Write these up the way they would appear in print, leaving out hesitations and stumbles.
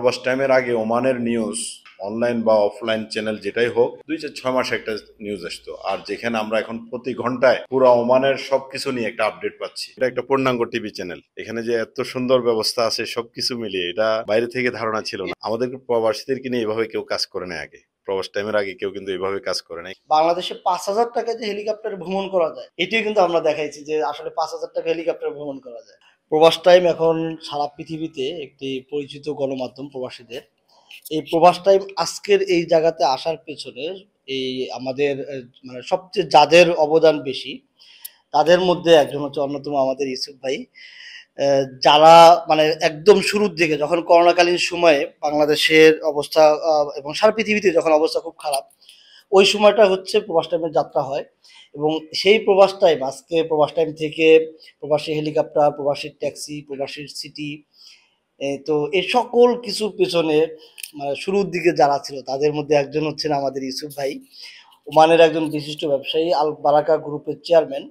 প্রবাস টাইমের আগে ওমানের নিউজ অনলাইন বা অফলাইন চ্যানেল যেটাই হোক 2-6 মাস একটা নিউজ আসতো, আর যেখানে আমরা এখন প্রতি ঘন্টায় পুরো ওমানের সবকিছু নিয়ে একটা আপডেট পাচ্ছি। এটা একটা পূর্ণাঙ্গ টিভি চ্যানেল। এখানে যে এত সুন্দর ব্যবস্থা আছে সবকিছু মিলিয়ে এটা বাইরে থেকে ধারণা ছিল না। আমাদের প্রবাসীদেরকে নিয়ে এভাবে কেউ কাজ করে না আগে। প্রবাস টাইমের আগে কেউ কিন্তু এভাবে কাজ করে নাই। বাংলাদেশে 5,000 টাকা যে হেলিকপ্টারে ভ্রমণ করা যায়, এটিও কিন্তু আমরা দেখাইছি যে আসলে 5,000 টাকা হেলিকপ্টারে ভ্রমণ করা যায়। প্রবাস টাইম এখন সারা পৃথিবীতে একটি পরিচিত গণমাধ্যম প্রবাসীদের। এই প্রবাস টাইম আজকের এই জায়গাতে আসার পেছনে এই আমাদের মানে সবচেয়ে যাদের অবদান বেশি তাদের মধ্যে একজন হচ্ছে অন্যতম আমাদের ইউসুফ ভাই। যারা মানে একদম শুরুর দিকে যখন করোনাকালীন সময়ে বাংলাদেশের অবস্থা এবং সারা পৃথিবীতে যখন অবস্থা খুব খারাপ, ওই সময়টা হচ্ছে প্রবাস টাইমের যাত্রা হয়। এবং সেই প্রবাস টাইম আজকে প্রবাস টাইম থেকে প্রবাসী হেলিকপ্টার, প্রবাসীর ট্যাক্সি, প্রবাসীর সিটি, তো এই সকল কিছুর পেছনে মানে শুরুর দিকে যারা ছিল তাদের মধ্যে একজন হচ্ছেন আমাদের ইউসুফ ভাই, ওমানের একজন বিশিষ্ট ব্যবসায়ী, আল বারাকা গ্রুপের চেয়ারম্যান,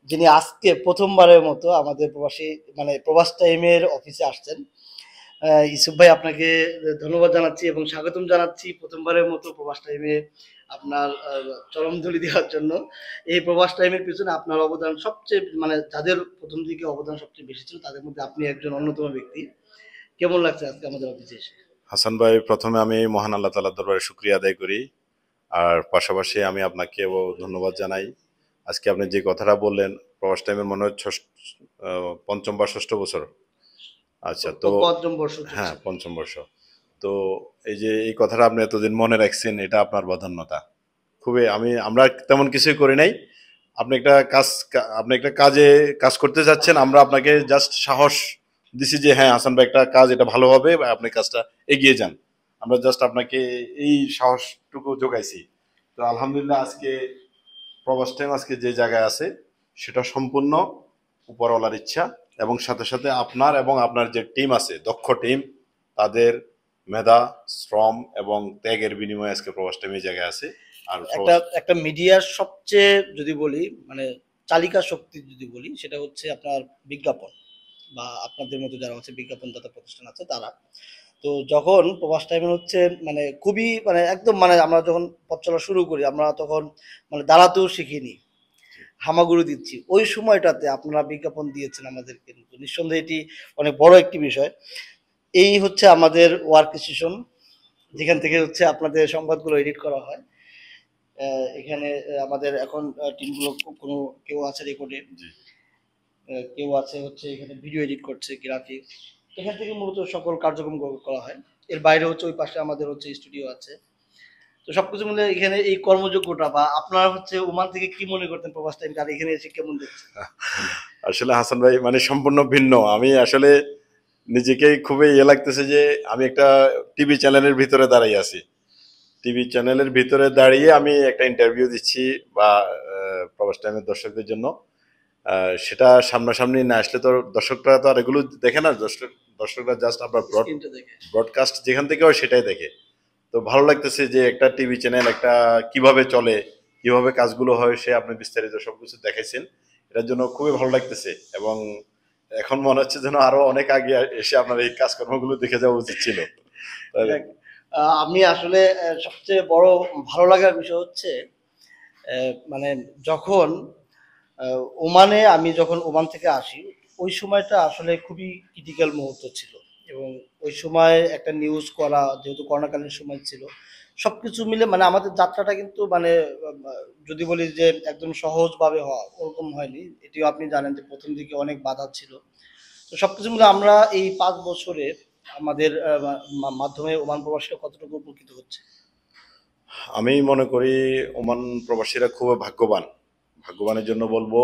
যিনি আজকে প্রথমবারের মতো আমাদের প্রবাসী মানে প্রবাস টাইমের অফিসে আসছেন। ইউসুফ ভাই, আপনাকে ধন্যবাদ জানাচ্ছি এবং স্বাগতম জানাচ্ছি প্রথমবারের মতো প্রবাস টাইমে আপনার চরমধুলি দেওয়ার জন্য। এই প্রবাস টাইমের পিছনে আপনার অবদান সবচেয়ে মানে যাদের প্রথম দিকে অবদান সবচেয়ে বেশি ছিল তাদের মধ্যে আপনি একজন অন্যতম ব্যক্তি। কেমন লাগছে আজকে আমাদের অফিসে এসে? হাসান ভাই, প্রথমে আমি মহান আল্লাহ তাআলার দরবারে শুকরিয়া আদায় করি। আর পাশাপাশি আমি আপনাকেও ধন্যবাদ জানাই। আজকে আপনি যে কথাটা বললেন, প্রবাস টাইমের মনে হয় পঞ্চম বা ষষ্ঠ বছর। আচ্ছা, তো পঞ্চম বর্ষ হ্যাঁ, চলছে। পঞ্চম বর্ষ। তো এই যে এই কথাটা আপনি এতদিন মনে রাখছেন, এটা আপনার বদান্যতা। খুবই আমরা তেমন কিছুই করি নাই। আপনি একটা কাজে কাজ করতে যাচ্ছেন, আমরা আপনাকে জাস্ট সাহস দিছি যে হ্যাঁ হাসান ভাই, একটা কাজ এটা ভালো হবে বা আপনি কাজটা এগিয়ে যান। আমরা জাস্ট আপনাকে এই সাহসটুকু যোগাইছি। তো আলহামদুলিল্লাহ, আজকে প্রবাস টাইম আজকে যে জায়গায় আছে সেটা সম্পূর্ণ উপরওয়ালার ইচ্ছা, এবং সাথে সাথে আপনার এবং আপনার যে টিম আছে, দক্ষ টিম, তাদের মেধা, শ্রম এবং ত্যাগের বিনিময়ে আজকে প্রবাস টাইম এই জায়গায় আছে। আর একটা প্রবাস একটা মিডিয়ার সবচেয়ে যদি বলি মানে চালিকা শক্তি যদি বলি সেটা হচ্ছে আপনার বিজ্ঞাপন, বা আপনাদের মতো যারা হচ্ছে বিজ্ঞাপনদাতা প্রতিষ্ঠান আছে তারা। তো যখন প্রবাস টাইমে হচ্ছে মানে খুবই মানে একদম মানে আমরা যখন পথ চলা শুরু করি আমরা তখন মানে দাঁড়াতেও শিখিনি, হামাগুড়ি দিচ্ছি। ওই সময়টাতে আপনারা বিজ্ঞাপন দিয়েছেন আমাদেরকে, কিন্তু নিঃসন্দেহে এটি অনেক বড় একটি বিষয়। এই হচ্ছে আমাদের ওয়ার্ক স্টেশন, যেখান থেকে হচ্ছে আপনাদের সংবাদগুলো এডিট করা হয়। এখানে আমাদের এখন টিমগুলো কোনো কেউ আছে রেকর্ডে, কেউ আছে হচ্ছে এখানে ভিডিও এডিট করছে, গ্রাফিক্স, এখান থেকে মূলত সকল কার্যক্রম করা হয়। এর বাইরে হচ্ছে ওই পাশে আমাদের হচ্ছে স্টুডিও আছে। তো সবকিছু মিলে এখানে এই কর্মযোগ্যটা বা আপনারা হচ্ছে ওমান থেকে কি মনে করতেন প্রবাস টাইম, আর এখানে এসে কেমন দেখছেন? আসলে হাসান ভাই মানে সম্পূর্ণ ভিন্ন। আমি আসলে নিজেকেই খুবই লাগতেছে যে আমি একটা টিভি চ্যানেলের ভিতরে দাঁড়িয়ে আছি। টিভি চ্যানেলের ভিতরে দাঁড়িয়ে আমি একটা ইন্টারভিউ দিচ্ছি বা প্রবাস টাইমের দর্শকদের জন্য। সেটা সামনাসামনি না আসলে তো দর্শকরা তো আর এগুলো দেখে না। দর্শকরা জাস্ট আপনার স্ক্রিনটা দেখে। ব্রডকাস্ট যেখান থেকে হয় সেটাই দেখে। তো ভালো লাগতেছে যে একটা টিভি চ্যানেল একটা কিভাবে চলে, কিভাবে কাজগুলো হয়, সে আপনি বিস্তারিত সবকিছু দেখাইছেন। এটার জন্য খুবই ভালো লাগতেছে, এবং এখন মনে হচ্ছে যেন আরো অনেক আগে এসে আপনার এই কাজকর্মগুলো দেখে যাওয়া উচিত ছিল। দেখ, আমি আসলে সবচেয়ে বড় ভালো লাগার বিষয় হচ্ছে মানে যখন ওমানে আমি যখন ওমান থেকে আসি ওই সময়টা আসলে খুবই ক্রিটিক্যাল মুহূর্ত ছিল। এবং ওই সময় একটা নিউজ করা যেহেতু করোনাকালীন সময় ছিল, সবকিছু মিলে মানে আমাদের যাত্রাটা কিন্তু মানে যদি বলি যে একদম সহজভাবে হওয়া ওরকম হয়নি। এটিও আপনি জানেন যে প্রথম দিকে অনেক বাধা ছিল। তো সবকিছু মিলে আমরা এই 5 বছরে আমাদের মাধ্যমে ওমান প্রবাসীরা কতটুকু উপকৃত হচ্ছে। আমি মনে করি ওমান প্রবাসীরা খুব ভাগ্যবান। ভাগ্যবানের জন্য বলবো,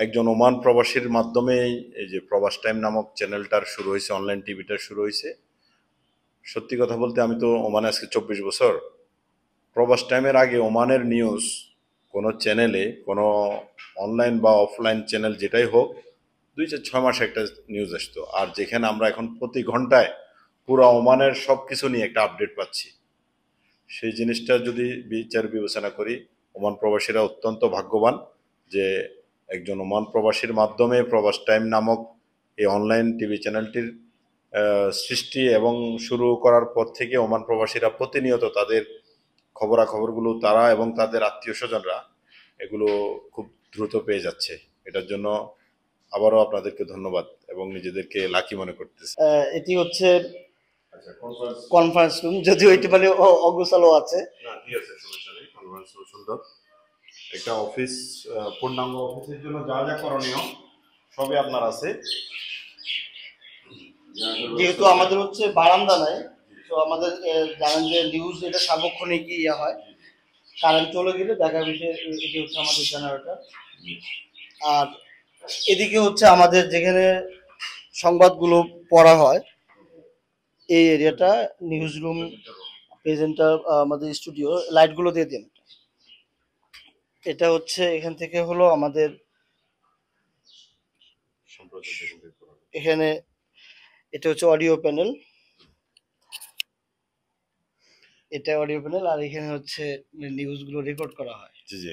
একজন ওমান প্রবাসীর মাধ্যমেই এই যে প্রবাস টাইম নামক চ্যানেলটার শুরু হয়েছে, অনলাইন টিভিটার শুরু হয়েছে। সত্যি কথা বলতে আমি তো ওমানে আজকে 24 বছর। প্রবাস টাইমের আগে ওমানের নিউজ কোনো চ্যানেলে, কোনো অনলাইন বা অফলাইন চ্যানেল যেটাই হোক, 2-6 মাস একটা নিউজ আসতো, আর যেখানে আমরা এখন প্রতি ঘন্টায় পুরো ওমানের সবকিছু নিয়ে একটা আপডেট পাচ্ছি। সেই জিনিসটা যদি বিচার বিবেচনা করি, ওমান প্রবাসীরা অত্যন্ত ভাগ্যবান যে একজন ওমান প্রবাসীর মাধ্যমে প্রবাস টাইম নামক এই অনলাইন টিভি চ্যানেলটির সৃষ্টি এবং শুরু করার পর থেকে ওমান প্রবাসীরা প্রতিনিয়ত তাদের খবরাখবরগুলো তারা এবং তাদের আত্মীয় স্বজনরা এগুলো খুব দ্রুত পেয়ে যাচ্ছে। এটার জন্য আবারও আপনাদেরকে ধন্যবাদ এবং নিজেদেরকে লাকি মনে করতেছি। এটি হচ্ছে আচ্ছা, কনফারেন্স কনফারেন্স রুম, যদিও এটি মানে অগোছালো আছে। না, ঠিক আছে, সমস্যা নেই। কনফারেন্স রুম সুন্দর একটা অফিস। পূর্ণাঙ্গ অফিসের জন্য যা যা করণীয় সবই আপনার আছে। যেহেতু আমাদের হচ্ছে বারান্দা নাই, তো আমাদের জানেন যে নিউজ এটা সার্বক্ষণিক ইয়ে হয়, কারেন্ট চলে গেলে দেখা বিষয়ে এটি হচ্ছে আমাদের জেনারেটর। আর এদিকে হচ্ছে আমাদের যেখানে সংবাদগুলো পড়া হয় এই এরিয়াটা নিউজ রুম, প্রেজেন্টার, আমাদের স্টুডিও। লাইটগুলো দিয়ে দিন। এটা হচ্ছে এখান থেকে হলো আমাদের এখানে, এটা হচ্ছে অডিও প্যানেল, এটা অডিও প্যানেল, আর এখানে হচ্ছে নিউজগুলো রেকর্ড করা হয়। জি জি,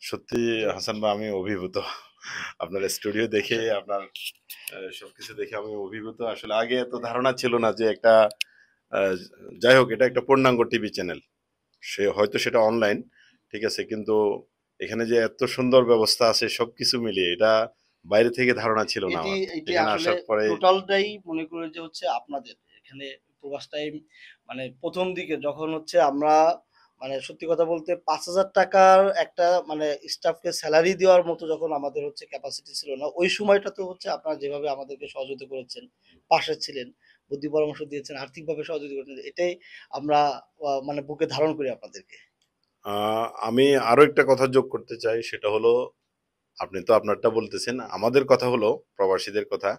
সত্যি হাসান ভাই আমি অভিভূত আপনার স্টুডিও দেখে, আপনার সবকিছু দেখে আমি অভিভূত। আসলে আগে এত ধারণা ছিল না যে একটা আহ, যাই হোক, এটা একটা পূর্ণাঙ্গ টিভি চ্যানেল। সে হয়তো সেটা অনলাইন, ঠিক আছে, কিন্তু এখানে যে এত সুন্দর ব্যবস্থা আছে সবকিছু মিলিয়ে এটা বাইরে থেকে ধারণা ছিল না এটি আমার। এটি এখানে আসলে আসার পরে টোটালটাই মনে করে যে হচ্ছে আপনাদের এখানে প্রবাস টাইম, মানে প্রথম দিকে যখন হচ্ছে আমরা, মানে সত্যি কথা বলতে 5,000 টাকার একটা মানে স্টাফকে স্যালারি দেওয়ার মতো যখন আমাদের হচ্ছে ক্যাপাসিটি ছিল না, ওই সময়টা তো হচ্ছে আপনারা যেভাবে আমাদেরকে সহযোগিতা করেছেন, পাশে ছিলেন, বুদ্ধি পরামর্শ দিয়েছেন, আর্থিকভাবে সহযোগিতা করেছেন, এটাই আমরা মানে বুকে ধারণ করি আপনাদেরকে। আমি আরো একটা কথা যোগ করতে চাই, সেটা হলো আপনি তো আপনারটা বলতেছেন, আমাদের কথা হলো প্রবাসীদের কথা।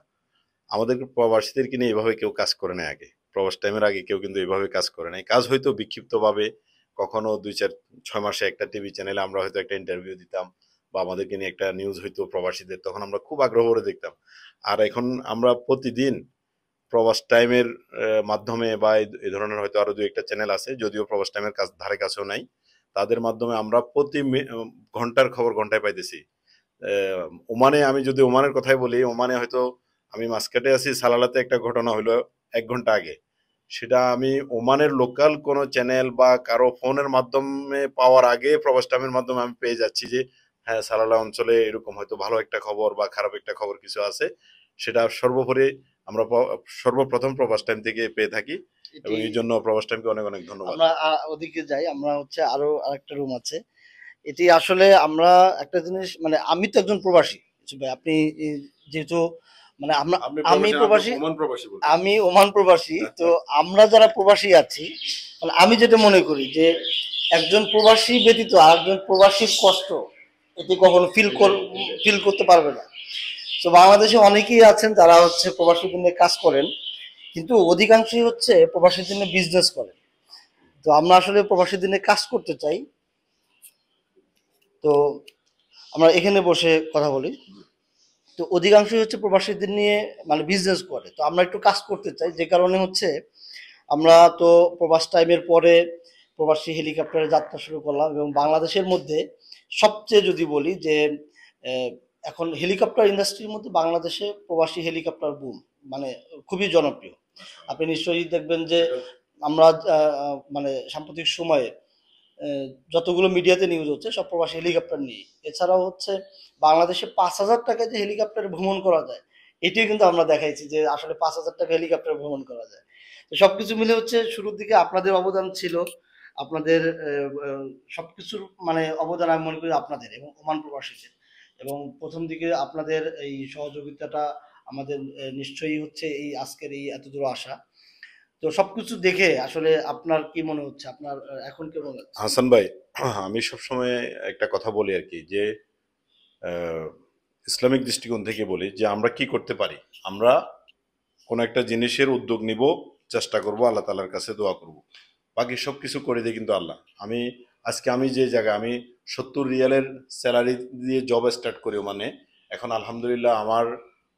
আমাদের প্রবাসীদেরকে নিয়ে এভাবে কেউ কাজ করে নাই আগে। প্রবাস টাইমের আগে কেউ কিন্তু এভাবে কাজ করে নাই। কাজ হয়তো বিক্ষিপ্তভাবে, কখনো 2-4-6 মাসে একটা টিভি চ্যানেলে আমরা হয়তো একটা ইন্টারভিউ দিতাম বা আমাদেরকে নিয়ে একটা নিউজ হইতো প্রবাসীদের, তখন আমরা খুব আগ্রহ করে দেখতাম। আর এখন আমরা প্রতিদিন প্রবাস টাইমের মাধ্যমে বা এই ধরনের হয়তো আরো 2-1টা চ্যানেল আছে, যদিও প্রবাস টাইমের কাছ ধারে কাছেও নাই, তাদের মাধ্যমে আমরা প্রতি ঘন্টার খবর ঘন্টায় পাইতেছি। ওমানে, আমি যদি ওমানের কথাই বলি, ওমানে হয়তো আমি মাস্কাটে আছি, সালালাতে একটা ঘটনা হলো 1 ঘন্টা আগে, সেটা আমি ওমানের লোকাল কোনো চ্যানেল বা কারো ফোনের মাধ্যমে পাওয়ার আগে প্রবাস টাইমের মাধ্যমে আমি পেয়ে যাচ্ছি যে হ্যাঁ, সালালা অঞ্চলে এরকম হয়তো ভালো একটা খবর বা খারাপ একটা খবর কিছু আছে। সেটা সর্বোপরি আমরা সর্বপ্রথম প্রবাস টাইম থেকে পেয়ে থাকি এটি এবং এই জন্য প্রবাস টাইমকে অনেক অনেক ধন্যবাদ। আমরা ওদিকে যাই, আমরা হচ্ছে আরো আরেকটা রুম আছে। এটি আসলে আমরা একটা জিনিস, মানে আমি তো একজন প্রবাসী, ভাই আপনি যেহেতু মানে আমরা, আমি প্রবাসী, আমি ওমান প্রবাসী, তো আমরা যারা প্রবাসী আছি, মানে আমি যেটা মনে করি যে একজন প্রবাসী ব্যতীত আরেকজন প্রবাসীর কষ্ট এটি কখনো ফিল করতে পারবে না। তো বাংলাদেশে অনেকেই আছেন যারা হচ্ছে প্রবাসীদের জন্য কাজ করেন, কিন্তু অধিকাংশই হচ্ছে প্রবাসীদের জন্য বিজনেস করেন। তো আমরা আসলে প্রবাসীদের জন্য কাজ করতে চাই, তো আমরা এখানে বসে কথা বলি। তো অধিকাংশই হচ্ছে প্রবাসীদের নিয়ে মানে বিজনেস করে, তো আমরা একটু কাজ করতে চাই, যে কারণে হচ্ছে আমরা তো প্রবাস টাইমের পরে প্রবাসী হেলিকপ্টারে যাত্রা শুরু করলাম, এবং বাংলাদেশের মধ্যে সবচেয়ে যদি বলি যে আহ, এখন হেলিকপ্টার ইন্ডাস্ট্রির মধ্যে বাংলাদেশে প্রবাসী হেলিকপ্টার বুম, মানে খুবই জনপ্রিয়। আপনি নিশ্চয়ই দেখবেন যে আমরা মানে সাম্প্রতিক সময়ে যতগুলো মিডিয়াতে নিউজ হচ্ছে সব প্রবাসী হেলিকপ্টার নিয়ে। এছাড়াও হচ্ছে বাংলাদেশে 5,000 টাকায় যে হেলিকপ্টারে ভ্রমণ করা যায়, এটিও কিন্তু আমরা দেখাইছি যে আসলে 5,000 টাকা হেলিকপ্টারে ভ্রমণ করা যায়। তো সবকিছু মিলে হচ্ছে শুরুর দিকে আপনাদের অবদান ছিল, আপনাদের সবকিছুর মানে অবদান আমি মনে করি আপনাদের এবং ওমান প্রবাসীদের, এবং প্রথম দিকে আপনাদের এই সহযোগিতাটা আমাদের নিশ্চয়ই হচ্ছে এই আজকের এই এত দূর আসা। তো সবকিছু দেখে আসলে আপনার কি মনে হচ্ছে, আপনার এখন কেমন লাগছে? হাসান ভাই, আমি সবসময় একটা কথা বলি আর কি, যে আহ, ইসলামিক দৃষ্টিকোণ থেকে বলি যে আমরা কি করতে পারি। আমরা কোনো একটা জিনিসের উদ্যোগ নিব, চেষ্টা করব, আল্লাহ তালার কাছে দোয়া করব, বাকি সব কিছু করে দিয়ে কিন্তু আল্লাহ। আমি আজকে আমি যে জায়গায় আমি 70 রিয়ালের স্যালারি দিয়ে জব স্টার্ট করি, মানে এখন আলহামদুলিল্লাহ আমার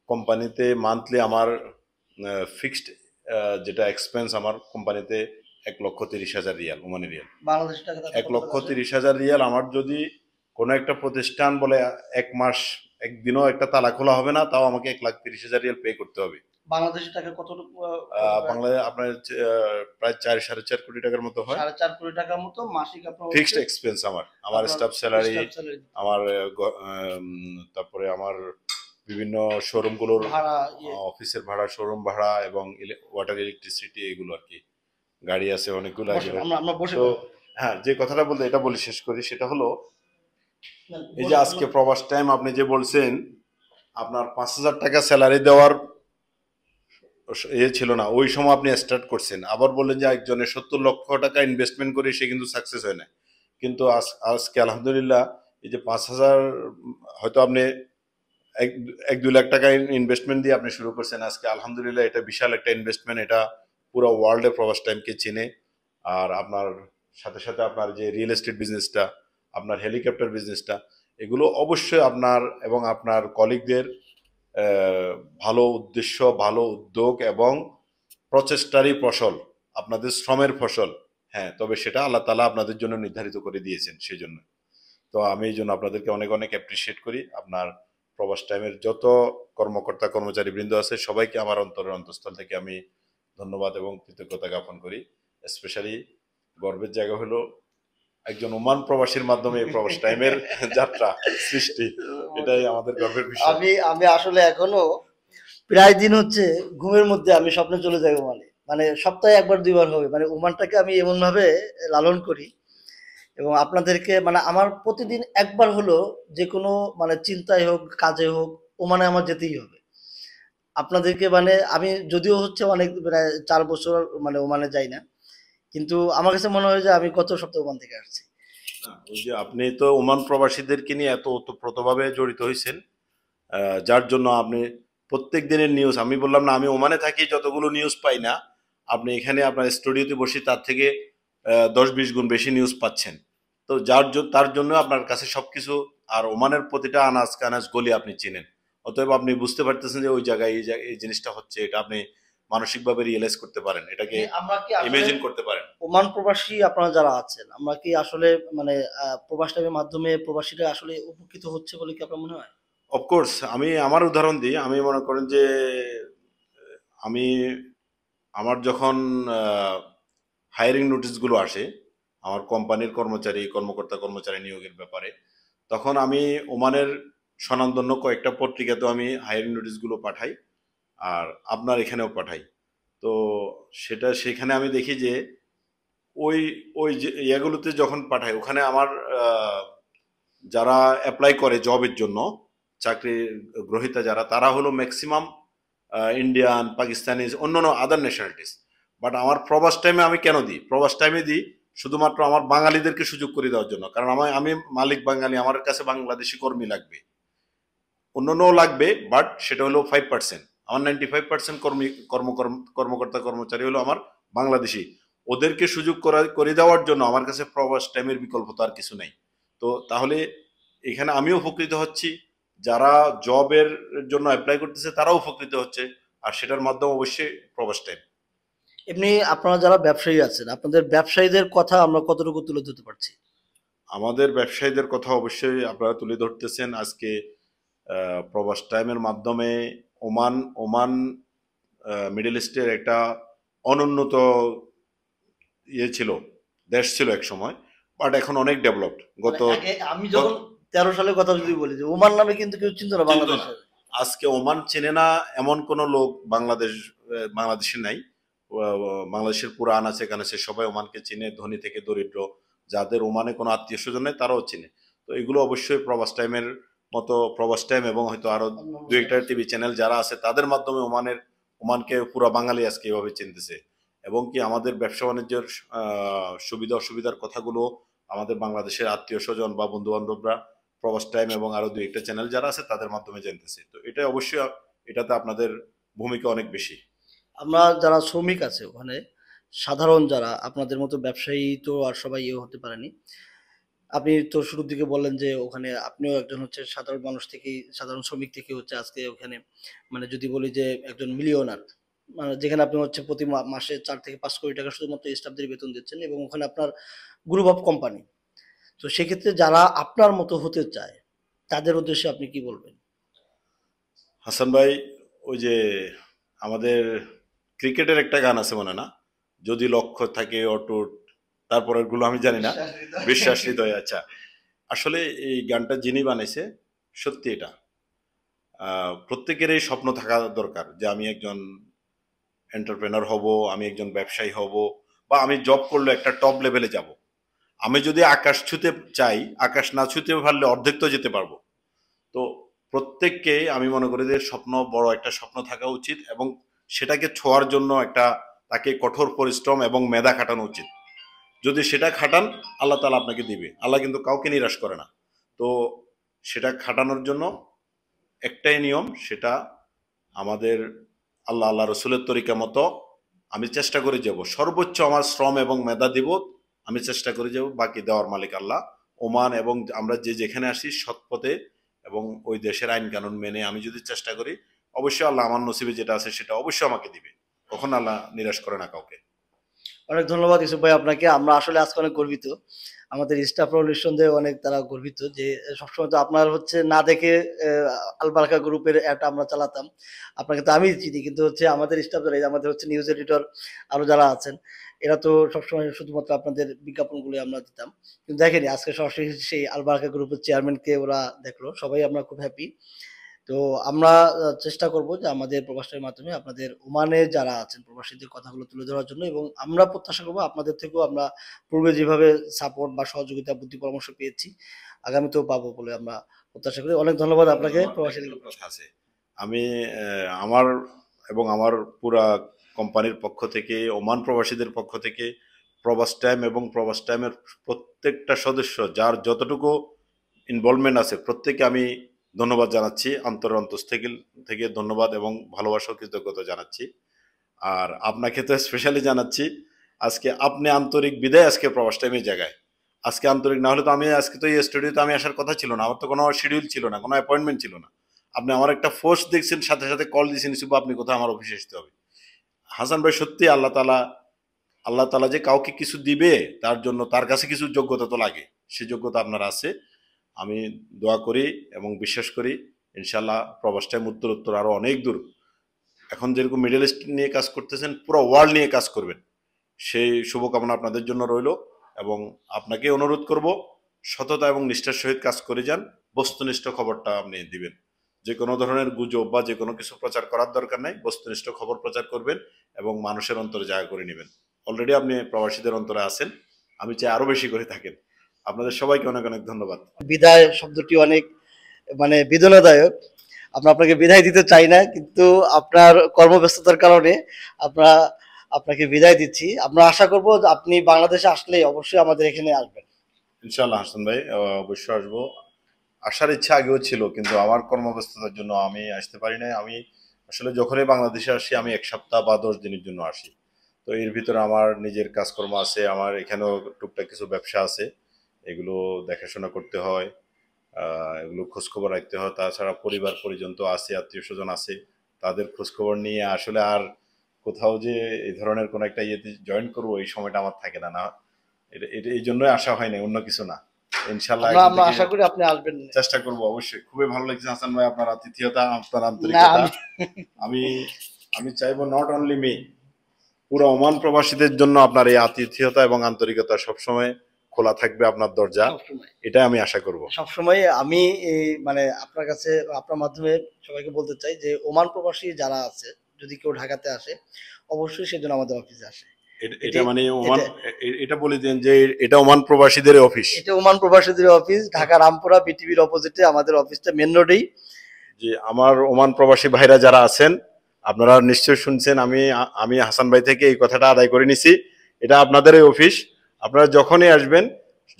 কোম্পানিতে মান্থলি আমার ফিক্সড যেটা এক্সপেন্স আমার কোম্পানিতে 1,30,000 রিয়াল, ওমানি রিয়াল। বাংলাদেশ টাকা তাতে এক কত লক্ষ টাকা আসে? তিরিশ হাজার রিয়াল আমার যদি কোনো একটা প্রতিষ্ঠান বলে 1 মাস একদিনও একটা তালা খোলা হবে না, তাও আমাকে 1,30,000 রিয়াল পে করতে হবে। বাংলাদেশি টাকা কত বাংলায় আপনার প্রায় 4-4.5 কোটি টাকার মতো হয়। 4.5 কোটি টাকার মতো মাসিক আপনার ফিক্সড এক্সপেন্স আমার স্টাফ স্যালারি, স্টাফ স্যালারি, আমার তারপরে আমার বিভিন্ন শোরুম গুলোর ভাড়া, অফিসের ভাড়া, শোরুম ভাড়া এবং ওয়াটার ইলেকট্রিসিটি, এগুলো আর কি। গাড়ি আছে অনেকগুলো। আমরা বসে তো হ্যাঁ, যে কথাটা বলতে এটা বলে শেষ করি, সেটা হলো এই যে আজকে প্রবাস টাইম আপনি যে বলছেন আপনার 5,000 টাকা স্যালারি দেওয়ার ছিল না, ওই সময় আপনি স্টার্ট করছেন, আবার বললেন যে একজনের 70 লক্ষ টাকা ইনভেস্টমেন্ট করে সে কিন্তু সাকসেস হয় না। কিন্তু আজকে আলহামদুলিল্লাহ এই যে 5,000, হয়তো আপনি 1-2 লাখ টাকা ইনভেস্টমেন্ট দিয়ে আপনি শুরু করছেন, আজকে আলহামদুলিল্লাহ এটা বিশাল একটা ইনভেস্টমেন্ট, এটা পুরো ওয়ার্ল্ডে প্রবাস টাইমকে চিনে। আর আপনার সাথে সাথে আপনার যে রিয়েল এস্টেট বিজনেসটা, আপনার হেলিকপ্টার বিজনেসটা, এগুলো অবশ্যই আপনার এবং আপনার কলিগদের ভালো উদ্দেশ্য, ভালো উদ্যোগ এবং প্রচেষ্টারই ফসল, আপনাদের শ্রমের ফসল। হ্যাঁ, তবে সেটা আল্লাহ তাআলা আপনাদের জন্য নির্ধারিত করে দিয়েছেন, সেই জন্য। তো আমি এই জন্য আপনাদেরকে অনেক অনেক অ্যাপ্রিসিয়েট করি। আপনার প্রবাস টাইমের যত কর্মকর্তা কর্মচারী বৃন্দ আছে সবাইকে আমার অন্তরের অন্তঃস্থল থেকে আমি ধন্যবাদ এবং কৃতজ্ঞতা জ্ঞাপন করি। স্পেশালি গর্বের জায়গা হলো একজন ওমান প্রবাসীর মাধ্যমে এই প্রবাস টাইমের যাত্রা সৃষ্টি, এটাই আমাদের গর্বের বিষয়। আমি আসলে এখনো প্রায় দিন হচ্ছে ঘুমের মধ্যে আমি স্বপ্নে চলে যাই ওমানে, মানে সপ্তাহে 1-2 বার হবে, মানে ওমানটাকে আমি এমন ভাবে লালন করি। এবং আপনাদেরকে মানে আমার প্রতিদিন একবার হলো যে কোনো মানে চিন্তায় হোক কাজে হোক ওমানে আমার যেতেই হবে। আপনাদেরকে মানে আমি যদিও হচ্ছে অনেক প্রায় 4 বছর মানে ওমানে যাই না, কিন্তু আমার কাছে মনে হয় যে আমি গত সপ্তাহে ওমান থেকে আসছি। ওই যে আপনি তো ওমান প্রবাসীদেরকে নিয়ে এত ওতপ্রোতভাবে জড়িত হয়েছেন, যার জন্য আপনি প্রত্যেক দিনের নিউজ, আমি বললাম না আমি ওমানে থাকি যতগুলো নিউজ পাই না, আপনি এখানে আপনার স্টুডিওতে বসে তার থেকে 10-20 গুণ বেশি নিউজ পাচ্ছেন। তো তার জন্য আপনার কাছে সবকিছু, আর ওমানের প্রতিটা আনাজ কানাজ গলি আপনি চিনেন। অতএব আপনি বুঝতে পারতেছেন যে ওই জায়গায় এই জিনিসটা হচ্ছে, এটা আপনি মানসিকভাবে রিয়েলাইজ করতে পারেন, এটাকে আমরা কি ইমেজিন করতে পারেন। ওমান প্রবাসী আপনারা যারা আছেন, আমরা কি আসলে মানে প্রবাস টাইমের মাধ্যমে প্রবাসীরা আসলে উপকৃত হচ্ছে বলে কি আপনার মনে হয়? অফকোর্স, আমি আমার উদাহরণ দিই। আমি মনে করেন যে আমি আমার যখন হায়ারিং নোটিশগুলো আসে আমার কোম্পানির কর্মকর্তা কর্মচারী নিয়োগের ব্যাপারে, তখন আমি ওমানের স্বনামধন্য কয়েকটা পত্রিকাতে আমি হায়ারিং নোটিশগুলো পাঠাই, আর আপনার এখানেও পাঠাই। তো সেখানে আমি দেখি যে ওই ওই যে ইয়েগুলোতে যখন পাঠাই, ওখানে আমার যারা অ্যাপ্লাই করে জবের জন্য, চাকরি গ্রহীতা যারা, তারা হলো ম্যাক্সিমাম ইন্ডিয়ান, পাকিস্তানিজ, অন্যান্য আদার ন্যাশনালিটিস। বাট আমার প্রবাস টাইমে আমি কেন দিই? প্রবাস টাইমে দিই শুধুমাত্র আমার বাঙালিদেরকে সুযোগ করে দেওয়ার জন্য, কারণ আমি মালিক বাঙালি, আমার কাছে বাংলাদেশি কর্মী লাগবে, অন্যান্যও লাগবে, বাট সেটা হলো 5%। আমার 95% কর্মকর্তা কর্মচারী হলো আমার বাংলাদেশি। ওদেরকে সুযোগ করে দেওয়ার জন্য আমার কাছে প্রবাস টাইমের বিকল্প তো আর কিছু নেই। তো তাহলে এখানে আমিও উপকৃত হচ্ছি, যারা জবের জন্য অ্যাপ্লাই করতেছে তারাও উপকৃত হচ্ছে, আর সেটার মাধ্যমে অবশ্যই প্রবাস টাইম। এমনি আপনারা যারা ব্যবসায়ী আছেন, আপনাদের ব্যবসায়ীদের কথা আমরা কতটুকু তুলে ধরতে পারছি? আমাদের ব্যবসায়ীদের কথা অবশ্যই আপনারা তুলে ধরতেছেন। আজকে প্রবাস টাইমের মাধ্যমে ওমান ওমান মিডল ইস্টের একটা অনুন্নত ছিল, দেশ ছিল এক সময়, বাট এখন অনেক ডেভেলপড। আমি যখন 13 সালের কথা যদি বলি যে ওমান নামে কিন্তু কেউ চিনতো না বাংলাদেশে। আজকে ওমান চেনে না এমন কোন লোক বাংলাদেশে নাই। বাংলাদেশের পুরো আনাচে কানাচে সবাই ওমানকে চিনে, ধনী থেকে দরিদ্র, যাদের ওমানে কোনো আত্মীয় স্বজন নেই তারাও চিনে। তো এগুলো অবশ্যই প্রবাস টাইমের মতো, প্রবাস টাইম এবং হয়তো আরো 2-1টা টিভি চ্যানেল যারা আছে তাদের মাধ্যমে ওমানকে পুরো বাঙালি আজকে এভাবে চিনতেছে। এবং কি আমাদের ব্যবসা বাণিজ্যের সুবিধা অসুবিধার কথাগুলো আমাদের বাংলাদেশের আত্মীয় স্বজন বা বন্ধু বান্ধবরা প্রবাস টাইম এবং আরো 2-1টা চ্যানেল যারা আছে তাদের মাধ্যমে জানতেছে। তো এটা অবশ্যই, এটাতে আপনাদের ভূমিকা অনেক বেশি। আমরা যারা শ্রমিক আছে ওখানে, সাধারণ যারা আপনাদের মতো ব্যবসায়ী তো আর সবাই ইয়ে হতে পারেনি। আপনি তো শুরুর দিকে বললেন যে ওখানে আপনিও একজন হচ্ছে সাধারণ মানুষ থেকেই, সাধারণ শ্রমিক থেকে হচ্ছে আজকে ওখানে মানে যদি বলি যে একজন মিলিয়নার, মানে যেখানে আপনি হচ্ছে প্রতি মাসে 4 থেকে 5 কোটি টাকা শুধুমাত্র স্টাফদের বেতন দিচ্ছেন এবং ওখানে আপনার গ্রুপ অফ কোম্পানি। তো সেক্ষেত্রে যারা আপনার মতো হতে চায় তাদের উদ্দেশ্যে আপনি কি বলবেন? হাসান ভাই, ওই যে আমাদের ক্রিকেটের একটা গান আছে মনে না, যদি লক্ষ্য থাকে অটুট, তারপরের গুলো আমি জানি না, বিশ্বাস হৃদয়। আচ্ছা, আসলে এই গানটা যিনি বানাইছে সত্যি এটা প্রত্যেকেরই স্বপ্ন থাকা দরকার যে আমি একজন এন্টারপ্রেনার হব, আমি একজন ব্যবসায়ী হব, বা আমি জব করলে একটা টপ লেভেলে যাব। আমি যদি আকাশ ছুঁতে চাই, আকাশ না ছুঁতে পারলে অর্ধেক তো যেতে পারবো। তো প্রত্যেককে আমি মনে করি যে স্বপ্ন, বড় একটা স্বপ্ন থাকা উচিত, এবং সেটাকে ছোঁয়ার জন্য একটা তাকে কঠোর পরিশ্রম এবং মেধা খাটানো উচিত। যদি সেটা খাটান, আল্লাহ তাআলা আপনাকে দিবে। আল্লাহ কিন্তু কাউকে নিরাশ করে না। তো সেটা খাটানোর জন্য একটাই নিয়ম, সেটা আমাদের আল্লাহ রসুলের তরিকা মতো আমি চেষ্টা করে যাব, সর্বোচ্চ আমার শ্রম এবং মেধা দিব, আমি চেষ্টা করে যাব। বাকি দেওয়ার মালিক আল্লাহ। ওমান এবং আমরা যেখানে আসি সৎ পথে এবং ওই দেশের আইন কানুন মেনে আমি যদি চেষ্টা করি, অবশ্যই আল্লাহ আমার নসিবে যেটা আছে সেটা অবশ্যই আমাকে দিবে। কখন আল্লাহ নিরাশ করে না কাউকে। অনেক ধন্যবাদ ইউসুফ ভাই আপনাকে। আমরা আসলে আজকে অনেক গর্বিত, আমাদের স্টাফরাও নিঃসন্দেহে অনেক তারা গর্বিত যে সবসময় তো আপনার হচ্ছে না দেখে আল বারাকা গ্রুপের একটা আমরা চালাতাম, আপনাকে তো আমি চিনি, কিন্তু হচ্ছে আমাদের স্টাফ যারা, আমাদের হচ্ছে নিউজ এডিটর আরো যারা আছেন, এরা তো সবসময় শুধুমাত্র আপনাদের বিজ্ঞাপনগুলো আমরা দিতাম, কিন্তু দেখেনি আজকে সরাসরি সেই আল বারাকা গ্রুপের চেয়ারম্যানকে ওরা দেখলো। সবাই আমরা খুব হ্যাপি। তো আমরা চেষ্টা করব যে আমাদের প্রবাসের মাধ্যমে আপনাদের ওমানে যারা আছেন প্রবাসীদের কথাগুলো তুলে ধরার জন্য, এবং আমরা প্রত্যাশা করব আপনাদের থেকেও আমরা পূর্বে যেভাবে সাপোর্ট বা সহযোগিতা, বুদ্ধি পরামর্শ পেয়েছি, আগামীতেও পাবো বলে আমরা প্রত্যাশা করি। অনেক ধন্যবাদ আপনাকে। প্রবাসী আছে আমি আমার এবং আমার পুরা কোম্পানির পক্ষ থেকে, ওমান প্রবাসীদের পক্ষ থেকে, প্রবাস টাইম এবং প্রবাস টাইমের প্রত্যেকটা সদস্য যার যতটুকু ইনভলভমেন্ট আছে প্রত্যেককে আমি ধন্যবাদ জানাচ্ছি, থেকে ধন্যবাদ এবং ভালোবাসা কৃতজ্ঞতা জানাচ্ছি। আর আপনাকে তো স্পেশালি জানাচ্ছি, আজকে আপনি আন্তরিক বিদায় আজকে প্রবাস টাইমের জায়গায়। আজকে আন্তরিক না হলে তো আমি আজকে তো এই স্টুডিওতে আমি আসার কথা ছিল না, আমার তো কোনো শিডিউল ছিল না, কোনো অ্যাপয়েন্টমেন্ট ছিল না। আপনি আমার একটা ফোর্স দেখছেন, সাথে সাথে কল দিয়েছেন, শুভ আপনি কোথাও আমার অফিসে আসতে হবে। হাসান ভাই, সত্যি আল্লাহ তাআলা যে কাউকে কিছু দিবে তার জন্য তার কাছে কিছু যোগ্যতা তো লাগে, সে যোগ্যতা আপনার আছে। আমি দোয়া করি এবং বিশ্বাস করি ইনশাল্লাহ প্রবাস টাইম উত্তর আরো অনেক দূর, এখন যেরকম মিডল ইস্ট নিয়ে কাজ করতেছেন পুরো ওয়ার্ল্ড নিয়ে কাজ করবেন, সেই শুভকামনা আপনাদের জন্য রইল। এবং আপনাকে অনুরোধ করব, সততা এবং নিষ্ঠার সহিত কাজ করে যান, বস্তুনিষ্ঠ খবরটা আপনি দিবেন। যে কোনো ধরনের গুজব বা যে কোনো কিছু প্রচার করার দরকার নাই, বস্তুনিষ্ঠ খবর প্রচার করবেন এবং মানুষের অন্তরে জায়গা করে নেবেন। অলরেডি আপনি প্রবাসীদের অন্তরে আছেন, আমি চাই আরো বেশি করে থাকেন। আপনাদের সবাইকে অনেক অনেক ধন্যবাদ। বিদায় শব্দটি অনেক মানে বেদনাদায়ক, আমরা আপনাকে বিদায় দিতে চাই না, কিন্তু আপনার কর্মব্যস্ততার কারণে আপনাকে বিদায় দিচ্ছি। আমরা আশা করব আপনি বাংলাদেশে আসলে অবশ্যই আমাদের এখানে আসবেন। ইনশাআল্লাহ হাসান ভাই, অবশ্যই আসবো। আসার ইচ্ছা আগেও ছিল, কিন্তু আমার কর্মব্যস্ততার জন্য আমি আসতে পারি না। আমি আসলে যখনই বাংলাদেশে আসি আমি 1 সপ্তাহ বা 10 দিনের জন্য আসি। তো এর ভিতরে আমার নিজের কাজকর্ম আছে, আমার এখানেও টুকটাক কিছু ব্যবসা আছে, এগুলো দেখাশোনা করতে হয়, এগুলো খোঁজখবর রাখতে হয়। তাছাড়া পরিবার পরিজন তো আছে, আত্মীয় স্বজন আছে, তাদের খোঁজখবর নিয়ে আসলে আর কোথাও যে এই ধরনের কোনো একটা ইয়েতে জয়েন করবো এই সময়টা আমার থাকে না। না, এটা এই জন্যই আসা হয় না, অন্য কিছু না। ইনশাআল্লাহ আমরা আশা করি আপনি আসবেন, চেষ্টা করবো অবশ্যই। খুবই ভালো লাগছে হাসান ভাই আপনার আতিথেয়তা, আপনার আন্তরিকতা। আমি চাইবো নট অনলি মি, পুরো ওমান প্রবাসীদের জন্য আপনার এই আতিথেয়তা এবং আন্তরিকতা সবসময় খোলা থাকবে, আপনার দরজা, এটাই আমি আশা করব সবসময়। আমি মানে আপনার কাছে, আপনার মাধ্যমে সবাইকে বলতে চাই যে ওমান প্রবাসী যারা আছে, যদি কেউ ঢাকাতে আসে অবশ্যই সেজন্য আমাদের অফিসে আসে। এটা মানে ওমান, এটা বলে দেন যে এটা ওমান প্রবাসীদের অফিস, এটা ওমান প্রবাসীদের অফিস, ঢাকা রামপুরা বিটিভির অপোজিটে আমাদের অফিসটা, মেন রোডেই। যে আমার ওমান প্রবাসী ভাইরা যারা আছেন, আপনারা নিশ্চয় শুনছেন, আমি হাসান ভাই থেকে এই কথাটা আদায় করে নিছি, এটা আপনাদেরই অফিস। আপনারা যখনই আসবেন,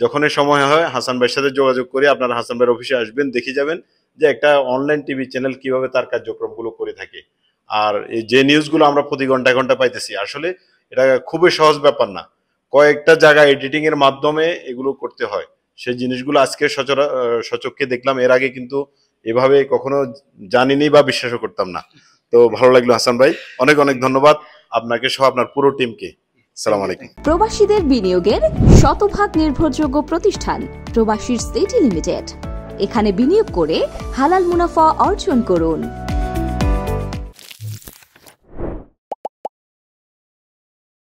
যখনই সময় হয় হাসান ভাইয়ের সাথে যোগাযোগ করে আপনারা হাসান ভাইয়ের অফিসে আসবেন, দেখে যাবেন যে একটা অনলাইন টিভি চ্যানেল কিভাবে তার কার্যক্রমগুলো করে থাকে। আর এই যে নিউজগুলো আমরা প্রতি ঘন্টা ঘন্টা পাইতেছি, আসলে এটা খুবই সহজ ব্যাপার না, কয়েকটা জায়গায় এডিটিং এর মাধ্যমে এগুলো করতে হয়। সেই জিনিসগুলো আজকে সচক্ষে দেখলাম, এর আগে কিন্তু এভাবে কখনো জানিনি বা বিশ্বাসও করতাম না। তো ভালো লাগলো হাসান ভাই, অনেক অনেক ধন্যবাদ আপনাকে সহ আপনার পুরো টিমকে। আসসালামু আলাইকুম। প্রবাসীদের বিনিয়োগের শতভাগ নির্ভরযোগ্য প্রতিষ্ঠান প্রবাসী সিটি লিমিটেড। এখানে বিনিয়োগ করে হালাল মুনাফা অর্জন করুন।